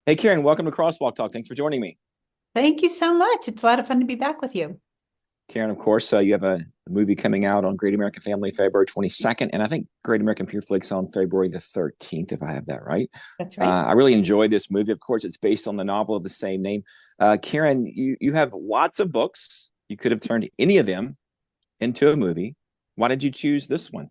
Hey, Karen, welcome to Crosswalk Talk. Thanks for joining me. Thank you so much. It's a lot of fun to be back with you. Karen, of course, you have a movie coming out on Great American Family February 22nd, and I think Great American Pure Flix on February the 13th, if I have that right. That's right. I really enjoyed this movie. Of course, it's based on the novel of the same name. Karen, you have lots of books. You could have turned any of them into a movie. Why did you choose this one?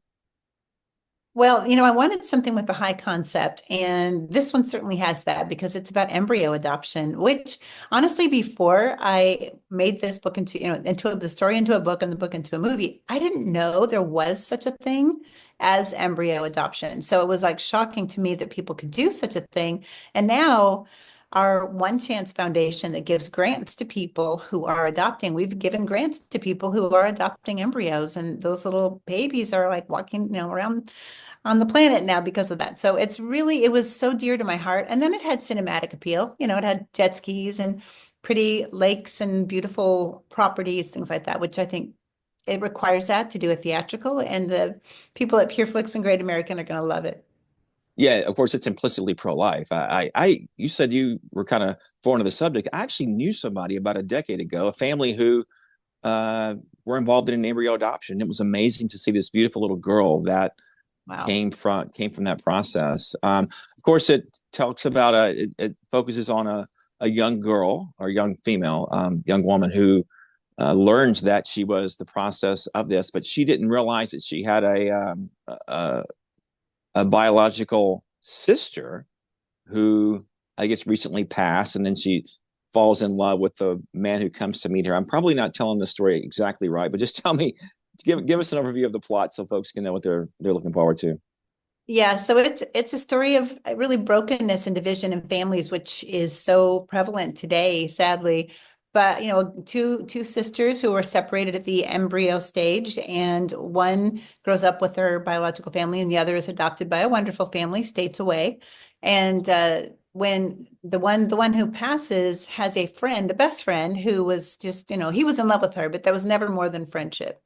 Well, I wanted something with a high concept, and this one certainly has that because it's about embryo adoption, which honestly, before I made this book into the story into a book and the book into a movie, I didn't know there was such a thing as embryo adoption. So it was like shocking to me that people could do such a thing. And now our One Chance Foundation that gives grants to people who are adopting. We've given grants to people who are adopting embryos, and those little babies are like walking, around on the planet now because of that. So it was so dear to my heart. And then it had cinematic appeal. It had jet skis and pretty lakes and beautiful properties, things like that, which I think it requires that to do a theatrical. And the people at Pure Flix and Great American are going to love it. Yeah, of course, it's implicitly pro-life. You said you were kind of foreign to the subject. I actually knew somebody about a decade ago, a family who uh, were involved in an embryo adoption. It was amazing to see this beautiful little girl that Wow. came from that process. Of course, it talks about it focuses on a young girl or young female, young woman who learns that she was the process of this, but she didn't realize that she had a biological sister who I guess recently passed, and then she falls in love with the man who comes to meet her. I'm probably not telling the story exactly right, but just tell me, give us an overview of the plot so folks can know what they're looking forward to. Yeah, so it's a story of really brokenness and division in families, which is so prevalent today, sadly. But two sisters who were separated at the embryo stage, and one grows up with her biological family, and the other is adopted by a wonderful family, states away. And when the one who passes has a friend, a best friend, who was just, he was in love with her, but that was never more than friendship.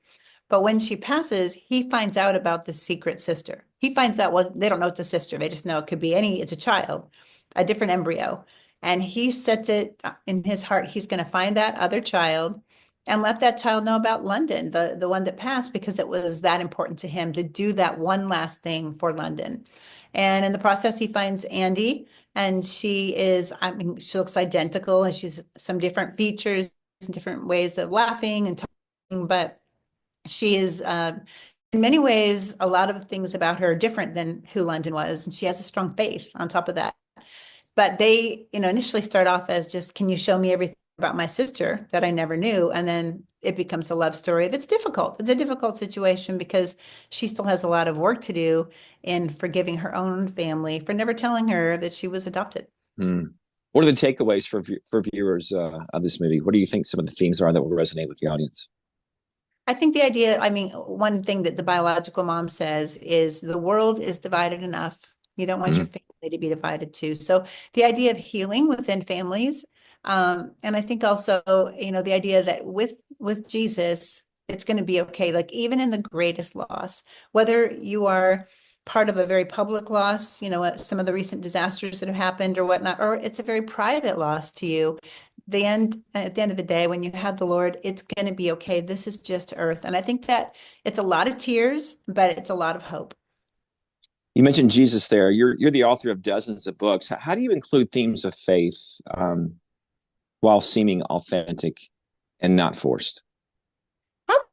But when she passes, he finds out about the secret sister. He finds out, well, they don't know it's a sister. They just know it could be it's a child, a different embryo. And he sets it in his heart. He's going to find that other child and let that child know about London, the one that passed, because it was that important to him to do that one last thing for London. And in the process, he finds Andy, and I mean, she looks identical, and she's some different features and different ways of laughing and talking, but she is, in many ways, a lot of things about her are different than who London was, and she has a strong faith on top of that. But they, initially start off as just, can you show me everything about my sister that I never knew? And then it becomes a love story that's difficult. It's a difficult situation because she still has a lot of work to do in forgiving her own family for never telling her that she was adopted. Hmm. What are the takeaways for viewers of this movie? What do you think some of the themes are that will resonate with the audience? I think the idea, I mean, one thing that the biological mom says is the world is divided enough. You don't want your Hmm. family to be divided too. So the idea of healing within families, and I think also, the idea that with Jesus, it's going to be okay. Like even in the greatest loss, whether you are part of a very public loss, some of the recent disasters that have happened or whatnot, or it's a very private loss to you, at the end of the day, when you have the Lord, it's going to be okay. This is just earth. And I think that it's a lot of tears, but it's a lot of hope. You mentioned Jesus there. You're the author of dozens of books. How do you include themes of faith while seeming authentic and not forced?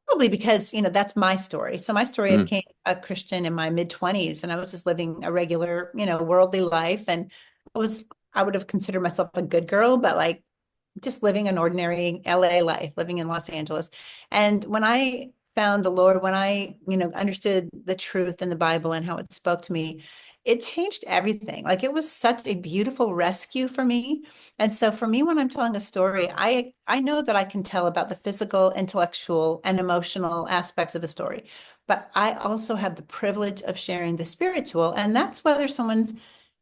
Probably because, that's my story. So my story, I Mm. became a Christian in my mid-20s, and I was just living a regular, worldly life. And I would have considered myself a good girl, but like just living an ordinary LA life, living in Los Angeles. And when I found the Lord, when I, understood the truth in the Bible and how it spoke to me, it changed everything. Like it was such a beautiful rescue for me. And so for me, when I'm telling a story, I know that I can tell about the physical, intellectual, and emotional aspects of a story. But I also have the privilege of sharing the spiritual. And that's whether someone's,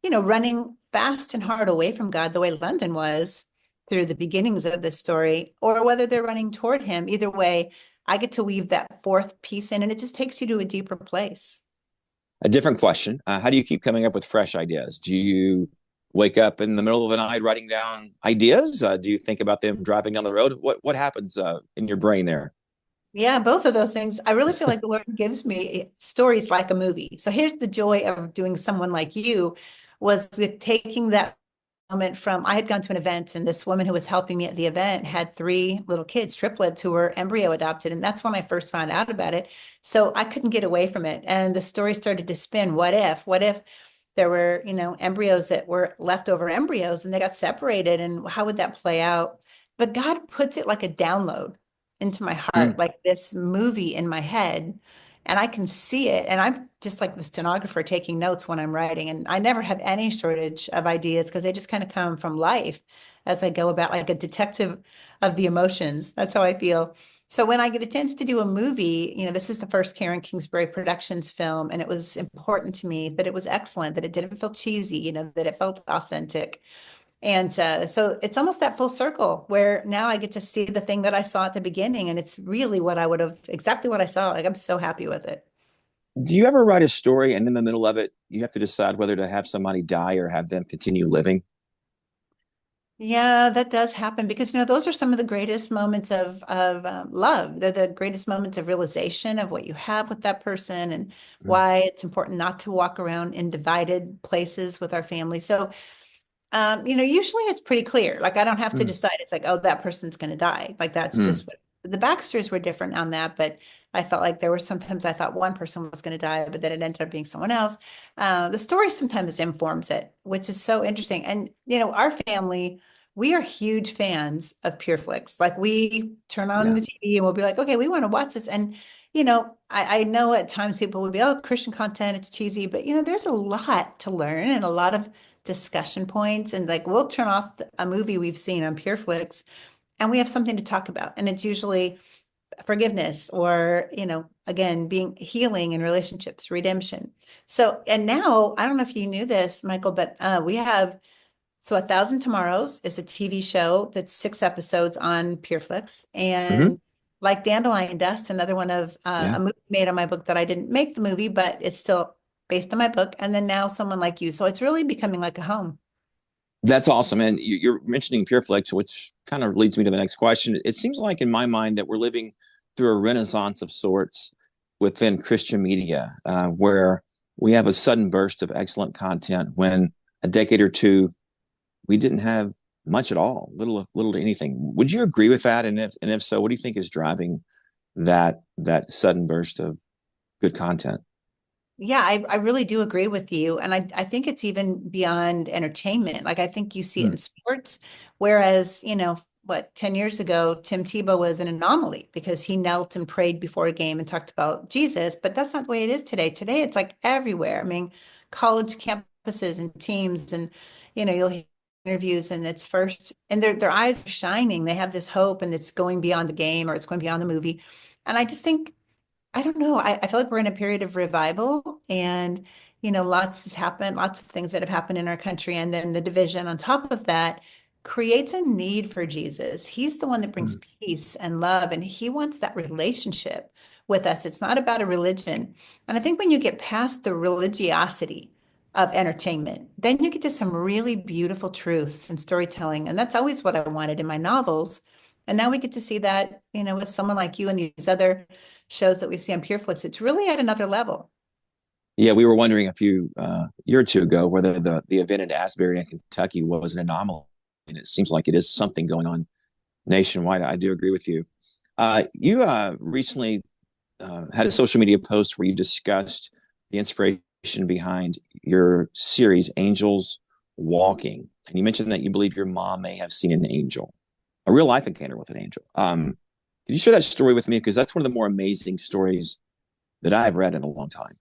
running fast and hard away from God the way London was through the beginnings of this story, or whether they're running toward him. Either way, I get to weave that fourth piece in, and it just takes you to a deeper place. A different question. How do you keep coming up with fresh ideas? Do you wake up in the middle of the night writing down ideas? Do you think about them driving down the road? What happens in your brain there? Yeah, both of those things. I really feel like the Lord gives me stories like a movie. So here's the joy of doing someone like you was with taking that moment from I had gone to an event and this woman who was helping me at the event had three little kids, triplets who were embryo adopted. And that's when I first found out about it. So I couldn't get away from it. And the story started to spin. What if there were, embryos that were leftover embryos and they got separated? And how would that play out? But God puts it like a download into my heart, Mm, like this movie in my head, and I can see it. And I'm just like the stenographer taking notes when I'm writing. And I never have any shortage of ideas because they just kind of come from life as I go about, like a detective of the emotions. That's how I feel. So when I get a chance to do a movie, this is the first Karen Kingsbury Productions film, and it was important to me that it was excellent, that it didn't feel cheesy, that it felt authentic. And so it's almost that full circle where now I get to see the thing that I saw at the beginning, and it's really what I would have exactly what I saw. Like I'm so happy with it. do you ever write a story and in the middle of it, you have to decide whether to have somebody die or have them continue living? Yeah, that does happen because those are some of the greatest moments of love. They're the greatest moments of realization of what you have with that person and Mm, why it's important not to walk around in divided places with our family. So usually it's pretty clear. Like I don't have to mm, decide. It's like, oh, that person's going to die. Like that's mm. just what the Baxters were different on that. But I felt like there were sometimes I thought one person was going to die, but then it ended up being someone else. The story sometimes informs it, which is so interesting. And, our family, we are huge fans of Pure Flix. Like we turn on Yeah. the TV and we'll be like, okay, we want to watch this. And, I know at times people would be, oh, Christian content, it's cheesy, but, there's a lot to learn and a lot of discussion points, and like we'll turn off a movie we've seen on PureFlix and we have something to talk about, and it's usually forgiveness or again being healing in relationships, redemption. So and now I don't know if you knew this, Michael, but we have so A Thousand Tomorrows is a TV show that's 6 episodes on PureFlix, Hmm. and like Dandelion Dust, another one of a Yeah. movie made on my book that I didn't make the movie, but it's still based on my book. And then now Someone Like You. So it's really becoming like a home. That's awesome. And you're mentioning PureFlix, which kind of leads me to the next question. It seems like, in my mind, that we're living through a renaissance of sorts within Christian media, where we have a sudden burst of excellent content when a decade or two we didn't have much at all, little to anything. Would you agree with that? And if so, what do you think is driving that sudden burst of good content? Yeah, I really do agree with you. And I think it's even beyond entertainment. Like I think you see it Mm, in sports, whereas, 10 years ago, Tim Tebow was an anomaly because he knelt and prayed before a game and talked about Jesus. But that's not the way it is today. Today, it's like everywhere. I mean, college campuses and teams, and, you'll hear interviews and it's first, and their eyes are shining. They have this hope and it's going beyond the game or it's going beyond the movie. And I just think I don't know. I feel like we're in a period of revival and, lots has happened, lots of things that have happened in our country. And then the division on top of that creates a need for Jesus. He's the one that brings mm. peace and love, and he wants that relationship with us. It's not about a religion. And I think when you get past the religiosity of entertainment, then you get to some really beautiful truths and storytelling. And that's always what I wanted in my novels. And now we get to see that, with someone like you and these other shows that we see on PureFlix, it's really at another level. Yeah, we were wondering a few year or two ago whether the event in Asbury in Kentucky was an anomaly, and it seems like it is something going on nationwide. I do agree with you. You recently had a social media post where you discussed the inspiration behind your series, Angels Walking. And you mentioned that you believe your mom may have seen an angel, a real life encounter with an angel. Could you share that story with me? Because that's one of the more amazing stories that I've read in a long time.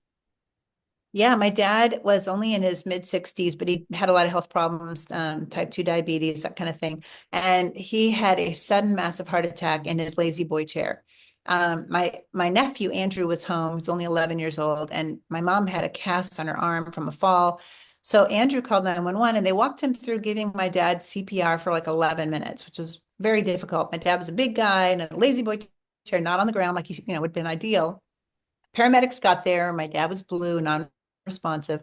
Yeah, my dad was only in his mid 60s, but he had a lot of health problems, type 2 diabetes, that kind of thing. And he had a sudden massive heart attack in his lazy boy chair. My nephew Andrew was home. He's only 11 years old, and my mom had a cast on her arm from a fall. So Andrew called 911, and they walked him through giving my dad CPR for like 11 minutes, which was very difficult. My dad was a big guy in a lazy boy chair, not on the ground like would have been ideal. Paramedics got there. My dad was blue, non-responsive.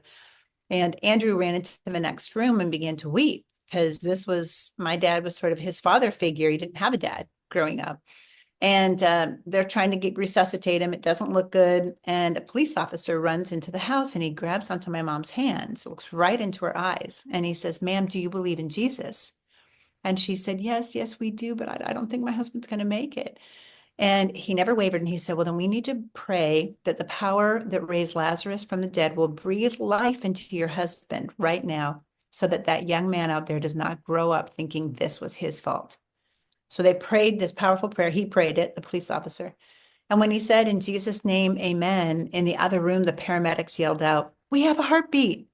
And Andrew ran into the next room and began to weep because my dad was sort of his father figure. He didn't have a dad growing up. And they're trying to resuscitate him. It doesn't look good. And a police officer runs into the house and he grabs onto my mom's hands, looks right into her eyes. And he says, "Ma'am, do you believe in Jesus?" And she said, "Yes, yes, we do. But I don't think my husband's going to make it." And he never wavered. And he said, "Well, then we need to pray that the power that raised Lazarus from the dead will breathe life into your husband right now so that that young man out there does not grow up thinking this was his fault." So they prayed this powerful prayer. He prayed it, the police officer. And when he said, "In Jesus' name, amen," in the other room, the paramedics yelled out, "We have a heartbeat."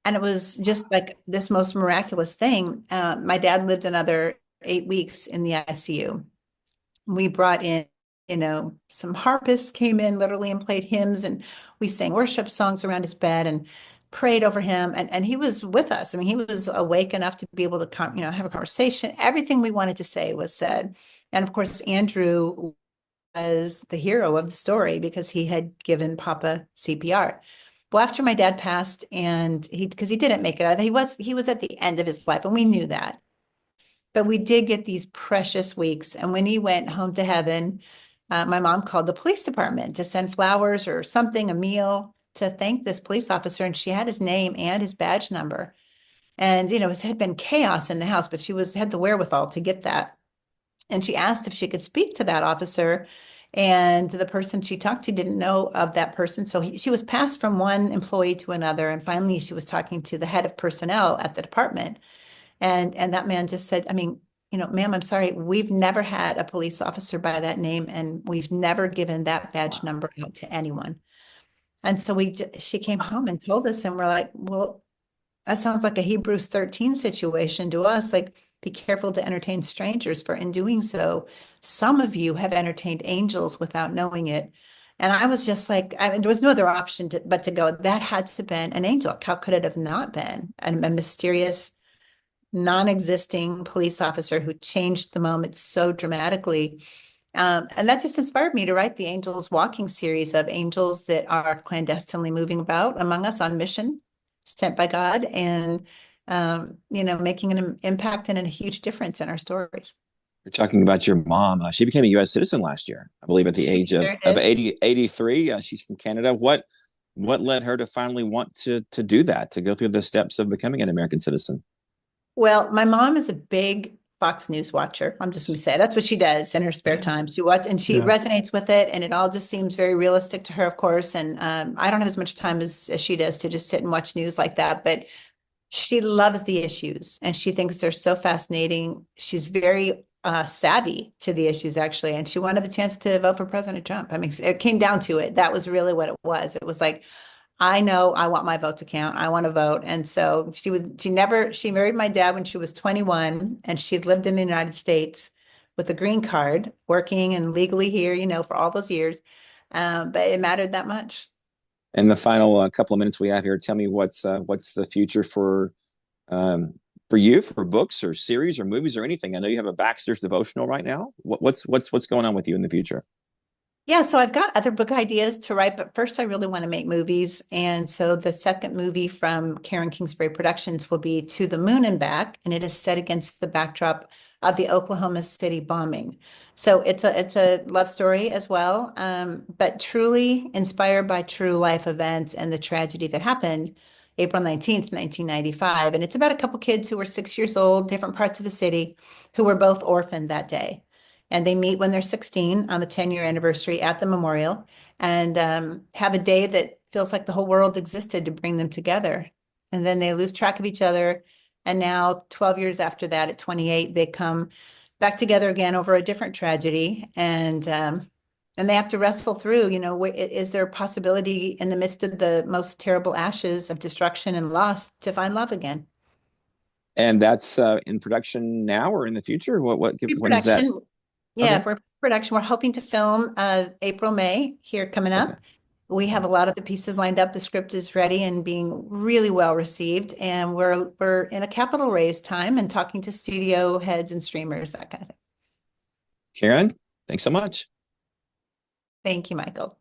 And it was just like this most miraculous thing. My dad lived another 8 weeks in the ICU. We brought in, some harpists came in literally and played hymns, and we sang worship songs around his bed and prayed over him. And he was with us. I mean, he was awake enough to be able to have a conversation. Everything we wanted to say was said. And of course, Andrew was the hero of the story because he had given Papa CPR. Well, after my dad passed, and because he didn't make it, he was at the end of his life, and we knew that. But we did get these precious weeks. And when he went home to heaven, my mom called the police department to send flowers or something, a meal, to thank this police officer. And she had his name and his badge number. And, it had been chaos in the house, but she had the wherewithal to get that. And she asked if she could speak to that officer. And the person she talked to didn't know of that person. So she was passed from one employee to another. And finally, she was talking to the head of personnel at the department. And that man just said, "Ma'am, I'm sorry, we've never had a police officer by that name, and we've never given that badge number out to anyone." And so she came home and told us, and we're like, "Well, that sounds like a Hebrews 13 situation to us. Like, be careful to entertain strangers, for in doing so, some of you have entertained angels without knowing it." And I was just like, there was no other option but to go, that had to have been an angel. How could it have not been? A mysterious, non-existing police officer who changed the moment so dramatically. And that just inspired me to write the Angels Walking series of angels that are clandestinely moving about among us on mission, sent by God, and making an impact and a huge difference in our stories. You're talking about your mom. She became a U.S. citizen last year, I believe, at the She age of, sure of did. 83. She's from Canada. What led her to finally want to do that, to go through the steps of becoming an American citizen? Well, my mom is a big Fox News watcher. I'm just going to say that's what she does in her spare time. She watch and she Yeah. resonates with it, and it all just seems very realistic to her, of course. And I don't have as much time as she does to just sit and watch news like that, but she loves the issues and she thinks they're so fascinating. She's very savvy to the issues, actually, and she wanted the chance to vote for President Trump. I mean, it came down to it. That was really what it was. It was like, I know I want my vote to count. I want to vote. And so she married my dad when she was 21, and she'd lived in the United States with a green card, working and legally here, for all those years. But it mattered that much. In the final couple of minutes we have here, tell me what's the future for you, for books or series or movies or anything. I know you have a Baxter's devotional right now. What's going on with you in the future? Yeah, so I've got other book ideas to write, but first I really want to make movies. And so the second movie from Karen Kingsbury Productions will be To the Moon and Back, and it is set against the backdrop of the Oklahoma City bombing. So it's a love story as well, but truly inspired by true life events and the tragedy that happened April 19th, 1995. And it's about a couple kids who were 6 years old, different parts of the city, who were both orphaned that day, and they meet when they're 16 on the 10-year anniversary at the memorial, and have a day that feels like the whole world existed to bring them together. And then they lose track of each other. And now, 12 years after that, at 28, they come back together again over a different tragedy. And they have to wrestle through, is there a possibility in the midst of the most terrible ashes of destruction and loss to find love again? And that's in production now or in the future? When is that? Pre-production. Okay. Yeah, we're production. We're hoping to film April, May here coming Okay. up. We have a lot of the pieces lined up. The script is ready and being really well received. And we're in a capital raise time and talking to studio heads and streamers, that kind of thing. Karen, thanks so much. Thank you, Michael.